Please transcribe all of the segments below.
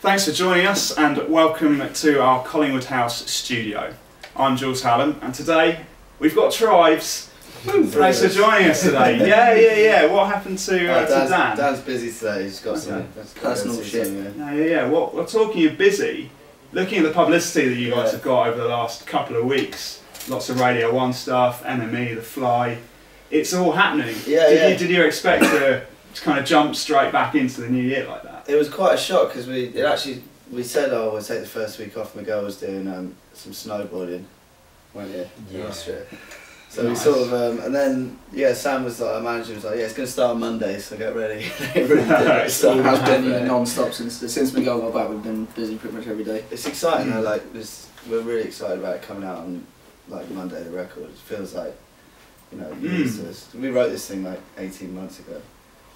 Thanks for joining us and welcome to our Collingwood House studio. I'm Jules Hallam and today we've got Tribes. Thanks for joining us today. Yeah. What happened to Dan? Dan's busy today, he's got some personal shit. Yeah. Well, we're talking of busy. Looking at the publicity that you guys have got over the last couple of weeks, lots of Radio 1 stuff, NME, The Fly, it's all happening. Did you expect to kind of jump straight back into the new year like that? It was quite a shock because we said, oh, we'll take the first week off. My girl was doing some snowboarding, weren't you? In Austria. So nice. We sort of, and then Sam was like, our manager was like, it's going to start on Monday, so get ready. It really did. So it has been non-stop since we got back. We've been busy pretty much every day. It's exciting though. Like we're really excited about it coming out on like Monday. The record. It feels like years to us. We wrote this thing like 18 months ago.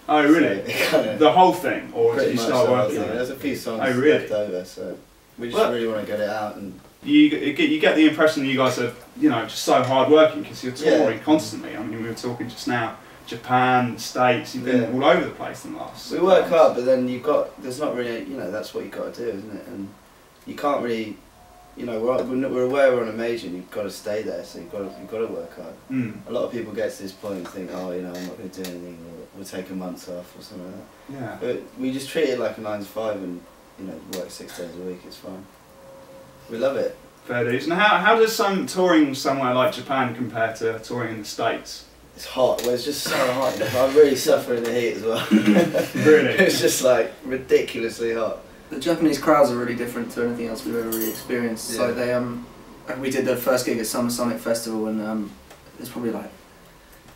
Oh really? So the whole thing, or did you start working on it? There's a few songs left over, so we just really want to get it out. And you get the impression that you guys are just so hard working because you're touring constantly. I mean, we were talking just now, Japan, States. You've been all over the place in the last. We work hard, but then there's not really that's what you got to do, isn't it? And you can't really. We're aware we're on a major and you've got to stay there, so you've got to work hard. A lot of people get to this point and think, oh, I'm not going to do anything, or we'll take a month off or something like that. Yeah. But we just treat it like a 9 to 5 and work 6 days a week. It's fine. We love it. Fair dues. And how does touring somewhere like Japan compare to touring in the States? It's hot. Well, it's just so hot. I'm really suffering the heat as well. Really? It's just like ridiculously hot. The Japanese crowds are really different to anything else we've ever really experienced. Yeah. So we did the first gig at Summer Sonic Festival, and there's probably like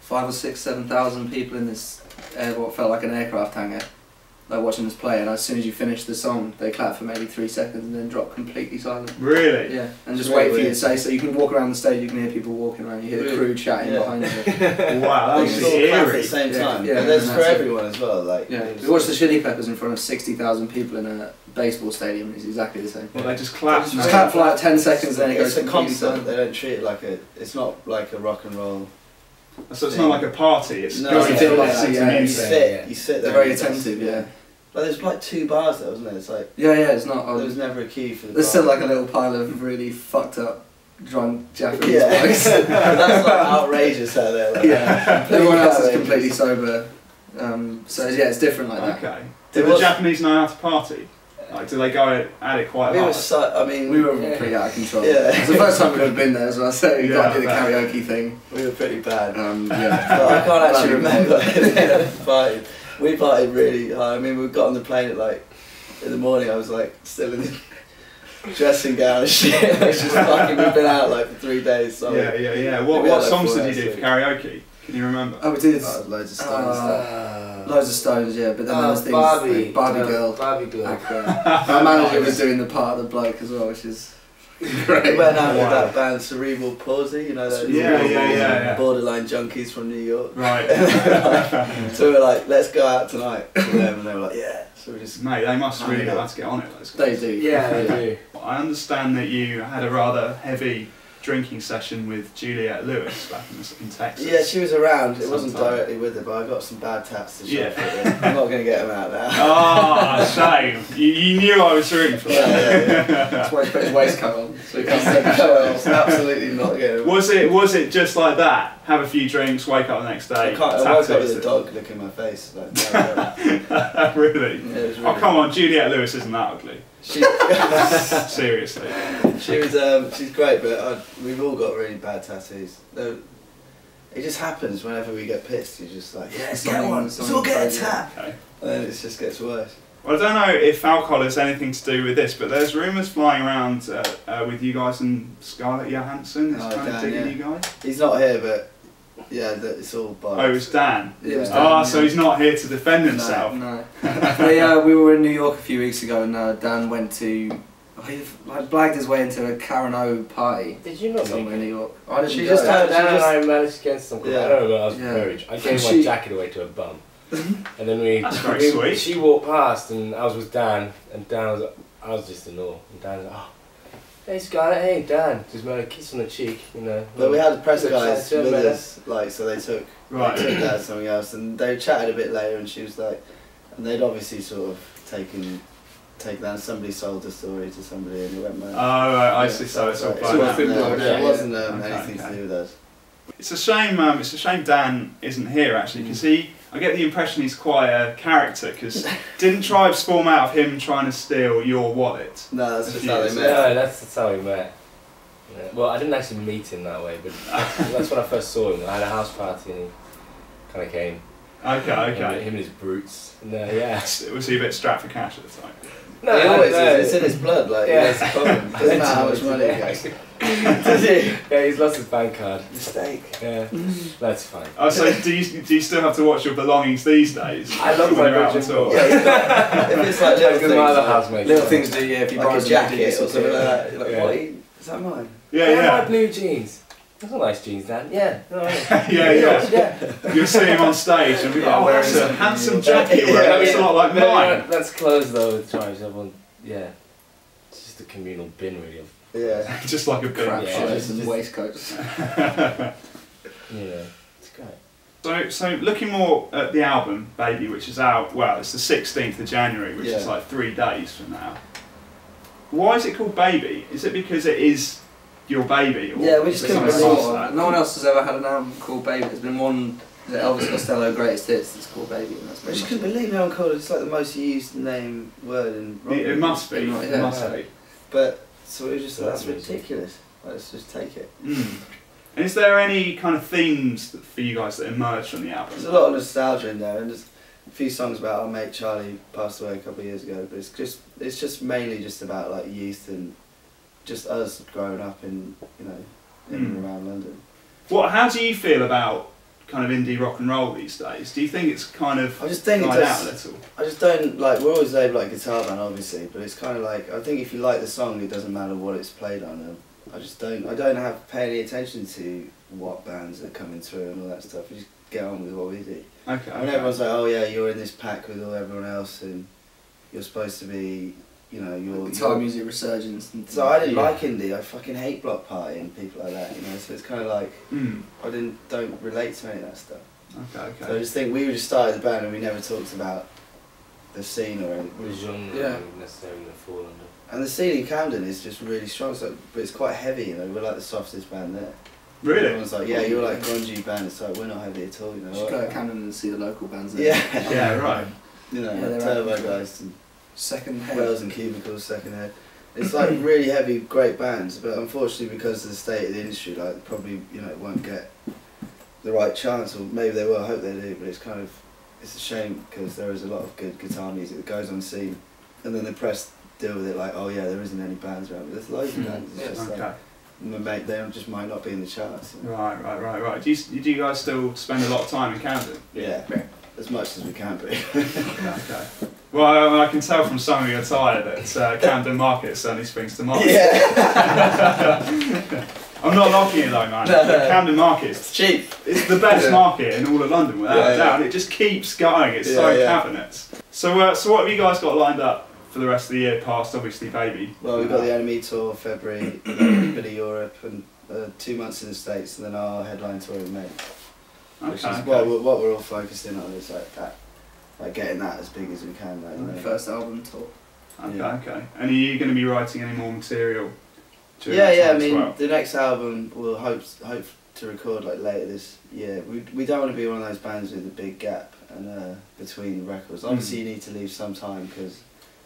5,000 or 6,000, 7,000 people in this what felt like an aircraft hangar, like watching us play. And as soon as you finish the song, they clap for maybe 3 seconds and then drop completely silent. Really? Yeah. And just wait for you to say. So you can walk around the stage, you can hear people walking around, you hear the crew chatting behind you. Wow, that's eerie. At the same time. Yeah. And there's for everyone as well. Like we watched the Chili Peppers in front of 60,000 people in a baseball stadium. It's exactly the same. Well, they just clap. Just clap for like 10 seconds, then it goes. It's a concert. They don't treat it like it's not like a rock and roll. So it's not like a party. It's no, going you sit. They're very attentive. Yeah. Like there's like 2 bars there, wasn't there? It's like it's not. There was never a queue for the. There's still like a little pile of really fucked up, drunk Japanese boys. That's like outrageous out there. Like, everyone else is completely sober. So it's different like that. Okay. Do the Japanese know how to party? Like, do they go at it quite hard? We were pretty out of control. Yeah. It was the first time we've ever been there, so I say we got to do the karaoke thing. We were pretty bad. But I can't actually remember. We partied really hard. I mean, we got on the plane at like in the morning. I was like still in the dressing gown and shit. It's just fucking. We've been out like for 3 days. So What songs did you do for karaoke? Can you remember? Oh, we did loads of Stones. Loads of Stones, yeah. But then there was things like Barbie Girl. My manager was doing the part of the bloke as well, which is great. We went out with that band Cerebral Palsy, those borderline junkies from New York. Right. So we were like, let's go out tonight with them, and they were like, yeah. So we just. Mate, they must really know how to get on it. Those They guys. do. Yeah, they do. I understand that you had a rather heavy drinking session with Juliette Lewis back in Texas. Yeah, she was around. It wasn't directly with her, but I got some bad taps to show for it. I'm not going to get them out now. Ah, shame. You knew I was rooting for that. That's why he put his waistcoat on. So he can't take his shirt off. Absolutely not getting them. Was it just like that? Have a few drinks, wake up the next day. I woke up with a dog looking in my face. Like, really? Yeah, it was really oh come on, Juliette Lewis isn't that ugly. Seriously. She's great, but we've all got really bad tattoos. It just happens whenever we get pissed. You're just like, let's get one. Let's all get a tap. Okay. And then it just gets worse. Well, I don't know if alcohol has anything to do with this, but there's rumours flying around with you guys and Scarlett Johansson is kind of digging you guys. He's not here, but it's all by. Oh, it was Dan. Yeah, it was so he's not here to defend himself. No. We were in New York a few weeks ago, and Dan went to. He blagged his way into a Karen O party. Did you not somewhere in New York? I didn't. Dan and I managed against some. I don't remember. I was very. I gave my jacket away to a bum. And then That's very sweet. She walked past and I was with Dan, and Dan was, I was just in awe. And Dan was like, oh, hey Scarlett, hey Dan. Just made a kiss on the cheek, But we had the press guys with us, so they took that as something else, and they chatted a bit later, and she was like, and they'd obviously sort of taken take down. Somebody sold the story to somebody and it went mad. Oh, right, I see. So it's all blown out. It wasn't anything to do with us. It's a shame. It's a shame Dan isn't here actually, because I get the impression he's quite a character. Because didn't Tribes form out of him trying to steal your wallet? No, that's just how they met. No, that's how we met. Yeah. Well, I didn't actually meet him that way, but that's when I first saw him. I had a house party and he kind of came. Okay. Him and his brutes. No, yeah. Was he a bit strapped for cash at the time? No, he always is. It's in his blood. Like, that's the problem. Doesn't matter how much money he gets. Does he? Yeah, he's lost his bank card. Mistake. Yeah, that's fine. Oh, so do you still have to watch your belongings these days? I love my Virgin tour. Yeah, if it's like little things do, yeah. If you like buy a jacket or something like that, you're like, what? Is that mine? Yeah. My blue jeans. Those are nice jeans, Dan. Yeah. No, yeah. You'll see him on stage and be like, oh, that's a handsome jacket you're wearing. It's a lot like mine. That's clothes though with Tribes. Everyone, it's just a communal bin really. Yeah. Just like a bin. Crap shirts and waistcoats. It's great. So looking more at the album, Baby, which is out, well, it's the 16th of January, which is like 3 days from now. Why is it called Baby? Is it because it is your baby? Or we just couldn't believe no one else has ever had an album called Baby. There's been one, the Elvis Costello Greatest Hits, that's called Baby. And that's I just couldn't believe how called it. It's like the most used name word in rock. It must be. It must be. But so we were just like, that's ridiculous. Let's just take it. And is there any kind of themes for you guys that emerge from the album? There's a lot of nostalgia in there, and there's a few songs about our mate Charlie passed away a couple of years ago. But it's just mainly just about like youth and just us growing up in and around London. How do you feel about kind of indie rock and roll these days? Do you think it's kind of I just think died out a little? I just don't like. We're always labelled like guitar band, obviously, but it's kind of like I think if you like the song, it doesn't matter what it's played on. I just don't. I don't pay any attention to what bands are coming through and all that stuff. We just get on with what we do. Okay. And everyone's like, oh yeah, you're in this pack with everyone else, and you're supposed to be. Your guitar music resurgence. So I didn't like indie. I fucking hate Block Party and people like that. So it's kind of like I don't relate to any of that stuff. Okay. So I just think we just started the band and we never talked about the scene or anything. The genre necessarily fall under. And the scene in Camden is just really strong. But it's quite heavy. We're like the softest band there. Really? Everyone's like, yeah, you're like a grungy band. It's like we're not heavy at all. You should go to Camden and see the local bands there. Yeah. Yeah. Right. Like Turbo Guys and Second Head. Wells and Cubicles, Second Head. It's like really heavy, great bands, but unfortunately because of the state of the industry, like probably won't get the right chance, or maybe they will. I hope they do. But it's a shame because there is a lot of good guitar music that goes on scene, and then the press deal with it like, oh yeah, there isn't any bands around. But there's loads of bands. It's just like, they just might not be in the charts. Right. Do you guys still spend a lot of time in Camden? Yeah. As much as we can be. Okay. Well, I can tell from some of your attire that Camden Market certainly springs to mind. Yeah. I'm not knocking it though, man. No. Camden Market is cheap. It's the best market in all of London, without a doubt. It just keeps going. It's so cabinets. So what have you guys got lined up for the rest of the year, past obviously Baby? Well, we've got the Enemy tour February, a bit of Europe, and 2 months in the States, and then our headline tour in May. Which is what we're all focused in on, is like that, like getting that as big as we can. Like, First album tour. Okay. And are you going to be writing any more material? Yeah. I mean, the next album we'll hope to record like later this year. We don't want to be one of those bands with a big gap and between records. Obviously, you need to leave some time because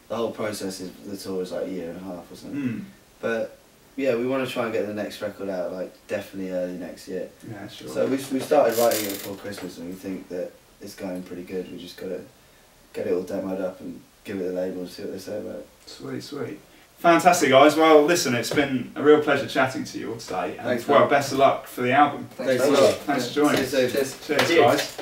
the whole process the tour is like a year and a half or something. But yeah, we want to try and get the next record out, like definitely early next year. Yeah, sure. So we started writing it before Christmas, and we think that it's going pretty good. We just got to get it all demoed up and give it a label and see what they say about it. Sweet. Fantastic, guys. Well, listen, it's been a real pleasure chatting to you all today. And Thanks, best of luck for the album. Thanks a lot. Thanks for joining us. Cheers, guys.